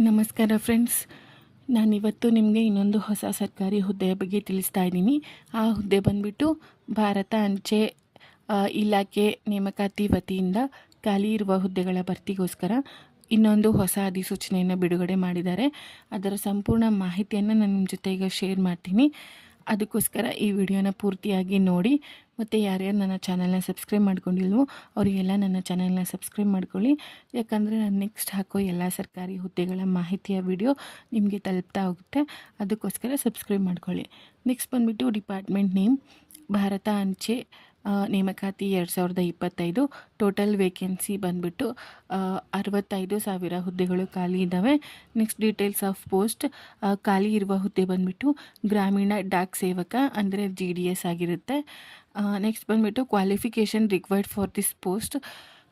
ನಮಸ್ಕಾರ ಫ್ರೆಂಡ್ಸ್, ನಾನಿವತ್ತು ನಿಮಗೆ ಇನ್ನೊಂದು ಹೊಸ ಸರ್ಕಾರಿ ಹುದ್ದೆಯ ಬಗ್ಗೆ ತಿಳಿಸ್ತಾ ಇದ್ದೀನಿ. ಆ ಹುದ್ದೆ ಬಂದುಬಿಟ್ಟು ಭಾರತ ಅಂಚೆ ಇಲಾಖೆ ನೇಮಕಾತಿ ವತಿಯಿಂದ ಖಾಲಿ ಇರುವ ಹುದ್ದೆಗಳ ಭರ್ತಿಗೋಸ್ಕರ ಇನ್ನೊಂದು ಹೊಸ ಅಧಿಸೂಚನೆಯನ್ನು ಬಿಡುಗಡೆ ಮಾಡಿದ್ದಾರೆ. ಅದರ ಸಂಪೂರ್ಣ ಮಾಹಿತಿಯನ್ನು ನಾನು ನಿಮ್ಮ ಜೊತೆ ಈಗ ಶೇರ್ ಮಾಡ್ತೀನಿ. ಅದಕ್ಕೋಸ್ಕರ ಈ ವಿಡಿಯೋನ ಪೂರ್ತಿಯಾಗಿ ನೋಡಿ. ಮತ್ತು ಯಾರ್ಯಾರು ನನ್ನ ಚಾನಲ್ನ ಸಬ್ಸ್ಕ್ರೈಬ್ ಮಾಡ್ಕೊಂಡಿಲ್ವೋ ಅವರಿಗೆಲ್ಲ ನನ್ನ ಚಾನಲ್ನ ಸಬ್ಸ್ಕ್ರೈಬ್ ಮಾಡ್ಕೊಳ್ಳಿ. ಯಾಕಂದರೆ ನಾನು ನೆಕ್ಸ್ಟ್ ಹಾಕೋ ಎಲ್ಲ ಸರ್ಕಾರಿ ಹುದ್ದೆಗಳ ಮಾಹಿತಿಯ ವಿಡಿಯೋ ನಿಮಗೆ ತಲುಪ್ತಾ ಹೋಗುತ್ತೆ. ಅದಕ್ಕೋಸ್ಕರ ಸಬ್ಸ್ಕ್ರೈಬ್ ಮಾಡ್ಕೊಳ್ಳಿ. ನೆಕ್ಸ್ಟ್ ಬಂದುಬಿಟ್ಟು ಡಿಪಾರ್ಟ್ಮೆಂಟ್ ನೇಮ್ ಭಾರತ ಅಂಚೆ ನೇಮಕಾತಿ 2025. ಟೋಟಲ್ ವೇಕೆನ್ಸಿ ಬಂದುಬಿಟ್ಟು 65,000 ಹುದ್ದೆಗಳು ಖಾಲಿ ಇದ್ದಾವೆ. Next details of post. ಖಾಲಿ ಇರುವ ಹುದ್ದೆ ಬಂದುಬಿಟ್ಟು ಗ್ರಾಮೀಣ ಡಾಕ್ ಸೇವಕ ಅಂದರೆ GDS ಆಗಿರುತ್ತೆ. ನೆಕ್ಸ್ಟ್ ಬಂದುಬಿಟ್ಟು qualification required for this post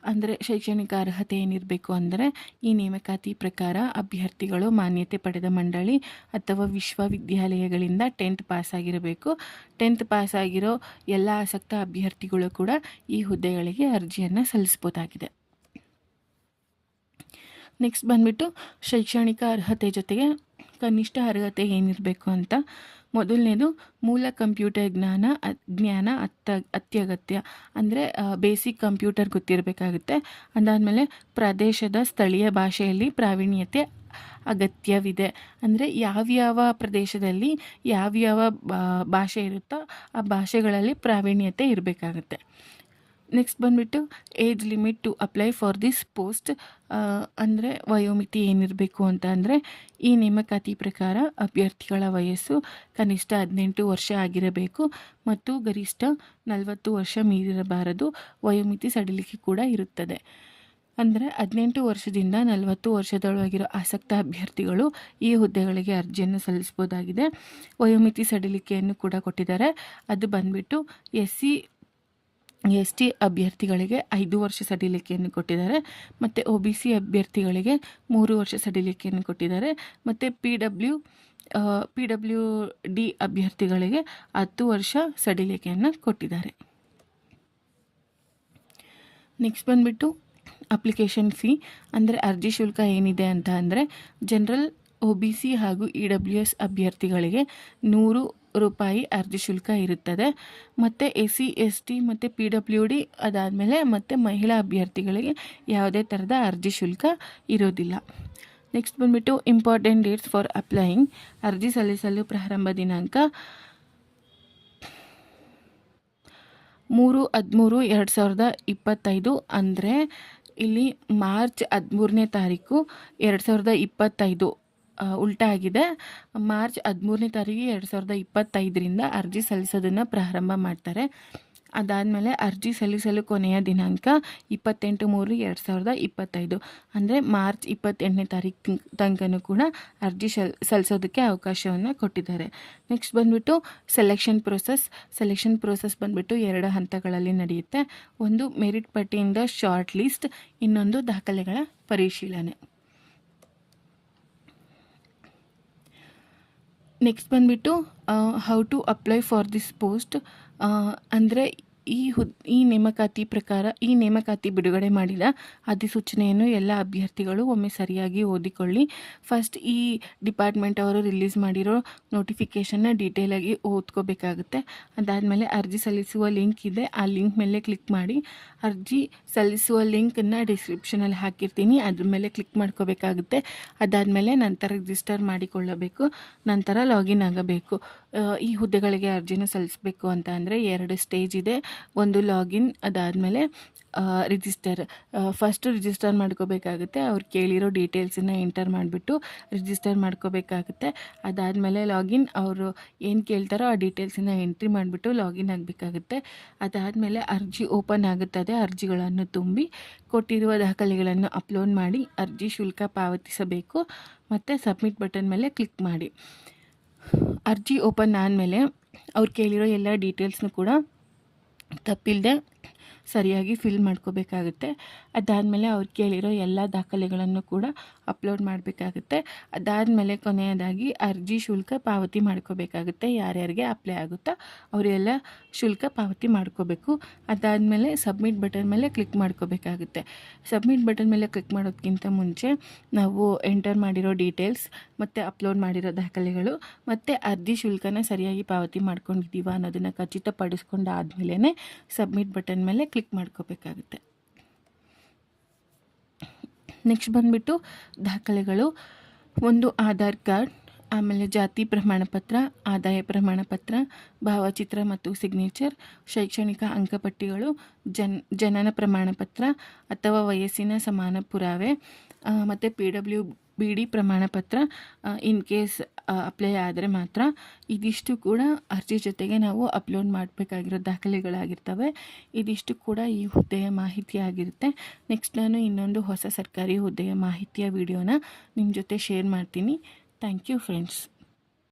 ಅಂದರೆ ಶೈಕ್ಷಣಿಕ ಅರ್ಹತೆ ಏನಿರಬೇಕು ಅಂದರೆ ಈ ನೇಮಕಾತಿ ಪ್ರಕಾರ ಅಭ್ಯರ್ಥಿಗಳು ಮಾನ್ಯತೆ ಪಡೆದ ಮಂಡಳಿ ಅಥವಾ ವಿಶ್ವವಿದ್ಯಾಲಯಗಳಿಂದ 10th ಪಾಸ್ ಆಗಿರಬೇಕು. 10th ಪಾಸ್ ಆಗಿರೋ ಎಲ್ಲ ಆಸಕ್ತ ಅಭ್ಯರ್ಥಿಗಳು ಕೂಡ ಈ ಹುದ್ದೆಗಳಿಗೆ ಅರ್ಜಿಯನ್ನು ಸಲ್ಲಿಸ್ಬೋದಾಗಿದೆ. ನೆಕ್ಸ್ಟ್ ಬಂದುಬಿಟ್ಟು ಶೈಕ್ಷಣಿಕ ಅರ್ಹತೆ ಜೊತೆಗೆ ಕನಿಷ್ಠ ಅರ್ಹತೆ ಏನಿರಬೇಕು ಅಂತ. ಮೊದಲನೇದು ಮೂಲ ಕಂಪ್ಯೂಟರ್ ಜ್ಞಾನ ಅತ್ಯಗತ್ಯ ಅಂದರೆ ಬೇಸಿಕ್ ಕಂಪ್ಯೂಟರ್ ಗೊತ್ತಿರಬೇಕಾಗುತ್ತೆ. ಅದಾದಮೇಲೆ ಪ್ರದೇಶದ ಸ್ಥಳೀಯ ಭಾಷೆಯಲ್ಲಿ ಪ್ರಾವೀಣ್ಯತೆ ಅಗತ್ಯವಿದೆ. ಅಂದರೆ ಯಾವ್ಯಾವ ಪ್ರದೇಶದಲ್ಲಿ ಯಾವ್ಯಾವ ಭಾಷೆ ಇರುತ್ತೋ ಆ ಭಾಷೆಗಳಲ್ಲಿ ಪ್ರಾವೀಣ್ಯತೆ ಇರಬೇಕಾಗುತ್ತೆ. ನೆಕ್ಸ್ಟ್ ಬಂದುಬಿಟ್ಟು age limit to apply for this post ಅಂದರೆ ವಯೋಮಿತಿ ಏನಿರಬೇಕು ಅಂತ ಅಂದರೆ ಈ ನೇಮಕಾತಿ ಪ್ರಕಾರ ಅಭ್ಯರ್ಥಿಗಳ ವಯಸ್ಸು ಕನಿಷ್ಠ 18 ವರ್ಷ ಆಗಿರಬೇಕು ಮತ್ತು ಗರಿಷ್ಠ 40 ವರ್ಷ ಮೀರಿರಬಾರದು. ವಯೋಮಿತಿ ಸಡಿಲಿಕೆ ಕೂಡ ಇರುತ್ತದೆ. ಅಂದರೆ 18 ವರ್ಷದಿಂದ 40 ವರ್ಷದೊಳಗಿರೋ ಆಸಕ್ತ ಅಭ್ಯರ್ಥಿಗಳು ಈ ಹುದ್ದೆಗಳಿಗೆ ಅರ್ಜಿಯನ್ನು ಸಲ್ಲಿಸ್ಬೋದಾಗಿದೆ. ವಯೋಮಿತಿ ಸಡಿಲಿಕೆಯನ್ನು ಕೂಡ ಕೊಟ್ಟಿದ್ದಾರೆ. ಅದು ಬಂದುಬಿಟ್ಟು SC ಅಭ್ಯರ್ಥಿಗಳಿಗೆ 5 ವರ್ಷ ಸಡಿಲಿಕೆಯನ್ನು ಕೊಟ್ಟಿದ್ದಾರೆ. ಮತ್ತು OBC ಅಭ್ಯರ್ಥಿಗಳಿಗೆ 3 ವರ್ಷ ಸಡಿಲಿಕೆಯನ್ನು ಕೊಟ್ಟಿದ್ದಾರೆ. ಮತ್ತು PWD ಅಭ್ಯರ್ಥಿಗಳಿಗೆ 10 ವರ್ಷ ಸಡಿಲಿಕೆಯನ್ನು ಕೊಟ್ಟಿದ್ದಾರೆ. ನೆಕ್ಸ್ಟ್ ಬಂದುಬಿಟ್ಟು ಅಪ್ಲಿಕೇಶನ್ ಫೀ ಅಂದರೆ ಅರ್ಜಿ ಶುಲ್ಕ ಏನಿದೆ ಅಂತ ಅಂದರೆ ಜನರಲ್ OBC ಹಾಗೂ EWS ಅಭ್ಯರ್ಥಿಗಳಿಗೆ 100 ರೂಪಾಯಿ ಅರ್ಜಿ ಶುಲ್ಕ ಇರುತ್ತದೆ. ಮತ್ತು SC ST ಮತ್ತು PWD ಅದಾದಮೇಲೆ ಮತ್ತು ಮಹಿಳಾ ಅಭ್ಯರ್ಥಿಗಳಿಗೆ ಯಾವುದೇ ಥರದ ಅರ್ಜಿ ಶುಲ್ಕ ಇರೋದಿಲ್ಲ. ನೆಕ್ಸ್ಟ್ ಬಂದುಬಿಟ್ಟು ಇಂಪಾರ್ಟೆಂಟ್ ಡೇಟ್ಸ್ ಫಾರ್ ಅಪ್ಲೈಯಿಂಗ್. ಅರ್ಜಿ ಸಲ್ಲಿಸಲು ಪ್ರಾರಂಭ ದಿನಾಂಕ 3/13/2025 ಅಂದರೆ ಇಲ್ಲಿ ಮಾರ್ಚ್ 13ನೇ ತಾರೀಕು 2025 ಉಲ್ಟಾ ಆಗಿದೆ. ಮಾರ್ಚ್ 13ನೇ ತಾರೀಕು 2025ರಿಂದ ಅರ್ಜಿ ಸಲ್ಲಿಸೋದನ್ನು ಪ್ರಾರಂಭ ಮಾಡ್ತಾರೆ. ಅದಾದಮೇಲೆ ಅರ್ಜಿ ಸಲ್ಲಿಸಲು ಕೊನೆಯ ದಿನಾಂಕ 28/3/2025 ಅಂದರೆ ಮಾರ್ಚ್ 28ನೇ ತಾರೀಕು ತನಕನೂ ಕೂಡ ಅರ್ಜಿ ಸಲ್ಲಿಸೋದಕ್ಕೆ ಅವಕಾಶವನ್ನು ಕೊಟ್ಟಿದ್ದಾರೆ. ನೆಕ್ಸ್ಟ್ ಬಂದುಬಿಟ್ಟು ಸೆಲೆಕ್ಷನ್ ಪ್ರೋಸೆಸ್ ಬಂದುಬಿಟ್ಟು 2 ಹಂತಗಳಲ್ಲಿ ನಡೆಯುತ್ತೆ. ಒಂದು ಮೆರಿಟ್ ಪಟ್ಟಿಯಿಂದ ಶಾರ್ಟ್ ಲಿಸ್ಟ್, ಇನ್ನೊಂದು ದಾಖಲೆಗಳ ಪರಿಶೀಲನೆ. ನೆಕ್ಸ್ಟ್ ಬಂದುಬಿಟ್ಟು how to apply for this post ಅಂದರೆ ಈ ನೇಮಕಾತಿ ಬಿಡುಗಡೆ ಮಾಡಿದ ಅಧಿಸೂಚನೆಯನ್ನು ಎಲ್ಲ ಅಭ್ಯರ್ಥಿಗಳು ಒಮ್ಮೆ ಸರಿಯಾಗಿ ಓದಿಕೊಳ್ಳಿ. ಫಸ್ಟ್ ಈ ಡಿಪಾರ್ಟ್ಮೆಂಟ್ ಅವರು ರಿಲೀಸ್ ಮಾಡಿರೋ ನೋಟಿಫಿಕೇಷನ್ನ ಡೀಟೇಲಾಗಿ ಓದ್ಕೋಬೇಕಾಗುತ್ತೆ. ಅದಾದಮೇಲೆ ಅರ್ಜಿ ಸಲ್ಲಿಸುವ ಲಿಂಕ್ ಇದೆ, ಆ ಲಿಂಕ್ ಮೇಲೆ ಕ್ಲಿಕ್ ಮಾಡಿ. ಅರ್ಜಿ ಸಲ್ಲಿಸುವ ಲಿಂಕನ್ನು ಡಿಸ್ಕ್ರಿಪ್ಷನಲ್ಲಿ ಹಾಕಿರ್ತೀನಿ, ಅದ್ರ ಮೇಲೆ ಕ್ಲಿಕ್ ಮಾಡ್ಕೋಬೇಕಾಗುತ್ತೆ. ಅದಾದಮೇಲೆ ನಂತರ ರಿಜಿಸ್ಟರ್ ಮಾಡಿಕೊಳ್ಳಬೇಕು, ನಂತರ ಲಾಗಿನ್ ಆಗಬೇಕು. ಈ ಹುದ್ದೆಗಳಿಗೆ ಅರ್ಜಿನ ಸಲ್ಲಿಸಬೇಕು ಅಂತ ಅಂದರೆ 2 ಸ್ಟೇಜ್ ಇದೆ. ಒಂದು ಲಾಗಿನ್, ಅದಾದಮೇಲೆ ರಿಜಿಸ್ಟರ್. ಫಸ್ಟು ರಿಜಿಸ್ಟರ್ ಮಾಡ್ಕೋಬೇಕಾಗುತ್ತೆ. ಅವ್ರು ಕೇಳಿರೋ ಡೀಟೇಲ್ಸನ್ನು ಎಂಟರ್ ಮಾಡಿಬಿಟ್ಟು ರಿಜಿಸ್ಟರ್ ಮಾಡ್ಕೋಬೇಕಾಗುತ್ತೆ. ಅದಾದಮೇಲೆ ಲಾಗಿನ್, ಅವರು ಏನು ಕೇಳ್ತಾರೋ ಆ ಡೀಟೇಲ್ಸನ್ನು ಎಂಟ್ರಿ ಮಾಡಿಬಿಟ್ಟು ಲಾಗಿನ್ ಆಗಬೇಕಾಗುತ್ತೆ. ಅದಾದಮೇಲೆ ಅರ್ಜಿ ಓಪನ್ ಆಗುತ್ತದೆ. ಅರ್ಜಿಗಳನ್ನು ತುಂಬಿ ಕೊಟ್ಟಿರುವ ದಾಖಲೆಗಳನ್ನು ಅಪ್ಲೋಡ್ ಮಾಡಿ ಅರ್ಜಿ ಶುಲ್ಕ ಪಾವತಿಸಬೇಕು ಮತ್ತು ಸಬ್ಮಿಟ್ ಬಟನ್ ಮೇಲೆ ಕ್ಲಿಕ್ ಮಾಡಿ. ಅರ್ಜಿ ಓಪನ್ ಆದಮೇಲೆ ಅವ್ರು ಕೇಳಿರೋ ಎಲ್ಲ ಡೀಟೇಲ್ಸ್ನು ಕೂಡ ತಪ್ಪಿಲ್ಲದೆ ಸರಿಯಾಗಿ ಫಿಲ್ ಮಾಡ್ಕೋಬೇಕಾಗುತ್ತೆ. ಅದಾದಮೇಲೆ ಅವ್ರು ಕೇಳಿರೋ ಎಲ್ಲ ದಾಖಲೆಗಳನ್ನು ಕೂಡ ಅಪ್ಲೋಡ್ ಮಾಡಬೇಕಾಗುತ್ತೆ. ಅದಾದಮೇಲೆ ಕೊನೆಯದಾಗಿ ಅರ್ಜಿ ಶುಲ್ಕ ಪಾವತಿ ಮಾಡ್ಕೋಬೇಕಾಗುತ್ತೆ. ಯಾರ್ಯಾರಿಗೆ ಅಪ್ಲೈ ಆಗುತ್ತೋ ಅವರೆಲ್ಲ ಶುಲ್ಕ ಪಾವತಿ ಮಾಡ್ಕೋಬೇಕು. ಅದಾದಮೇಲೆ ಸಬ್ಮಿಟ್ ಬಟನ್ ಮೇಲೆ ಕ್ಲಿಕ್ ಮಾಡ್ಕೋಬೇಕಾಗುತ್ತೆ. ಸಬ್ಮಿಟ್ ಬಟನ್ ಮೇಲೆ ಕ್ಲಿಕ್ ಮಾಡೋದಕ್ಕಿಂತ ಮುಂಚೆ ನಾವು ಎಂಟರ್ ಮಾಡಿರೋ ಡೀಟೇಲ್ಸ್ ಮತ್ತು ಅಪ್ಲೋಡ್ ಮಾಡಿರೋ ದಾಖಲೆಗಳು ಮತ್ತು ಅರ್ಜಿ ಶುಲ್ಕನ ಸರಿಯಾಗಿ ಪಾವತಿ ಮಾಡ್ಕೊಂಡಿದ್ದೀವ ಅನ್ನೋದನ್ನು ಖಚಿತಪಡಿಸ್ಕೊಂಡಾದ್ಮೇಲೆ ಸಬ್ಮಿಟ್ ಬಟನ್ ಮೇಲೆ ಕ್ಲಿಕ್ ಮಾಡ್ಕೋಬೇಕಾಗುತ್ತೆ. ನೆಕ್ಸ್ಟ್ ಬಂದುಬಿಟ್ಟು ದಾಖಲೆಗಳು, ಒಂದು ಆಧಾರ್ ಕಾರ್ಡ್, ಆಮೇಲೆ ಜಾತಿ ಪ್ರಮಾಣ ಪತ್ರ, ಆದಾಯ ಪ್ರಮಾಣ ಪತ್ರ, ಭಾವಚಿತ್ರ ಮತ್ತು ಸಿಗ್ನೇಚರ್, ಶೈಕ್ಷಣಿಕ ಅಂಕಪಟ್ಟಿಗಳು, ಜನನ ಪ್ರಮಾಣ ಪತ್ರ ಅಥವಾ ವಯಸ್ಸಿನ ಸಮಾನ ಪುರಾವೆ ಮತ್ತು PWBD ಪ್ರಮಾಣ ಪತ್ರ ಇನ್ ಕೇಸ್ ಅಪ್ಲೈ ಆದರೆ ಮಾತ್ರ. ಇದಿಷ್ಟು ಕೂಡ ಅರ್ಜಿ ಜೊತೆಗೆ ನಾವು ಅಪ್ಲೋಡ್ ಮಾಡಬೇಕಾಗಿರೋ ದಾಖಲೆಗಳಾಗಿರ್ತವೆ. ಇದಿಷ್ಟು ಕೂಡ ಈ ಹುದ್ದೆಯ ಮಾಹಿತಿ ಆಗಿರುತ್ತೆ. ನೆಕ್ಸ್ಟ್ ನಾನು ಇನ್ನೊಂದು ಹೊಸ ಸರ್ಕಾರಿ ಹುದ್ದೆಯ ಮಾಹಿತಿಯ ವಿಡಿಯೋನ ನಿಮ್ಮ ಜೊತೆ ಶೇರ್ ಮಾಡ್ತೀನಿ. Thank you friends.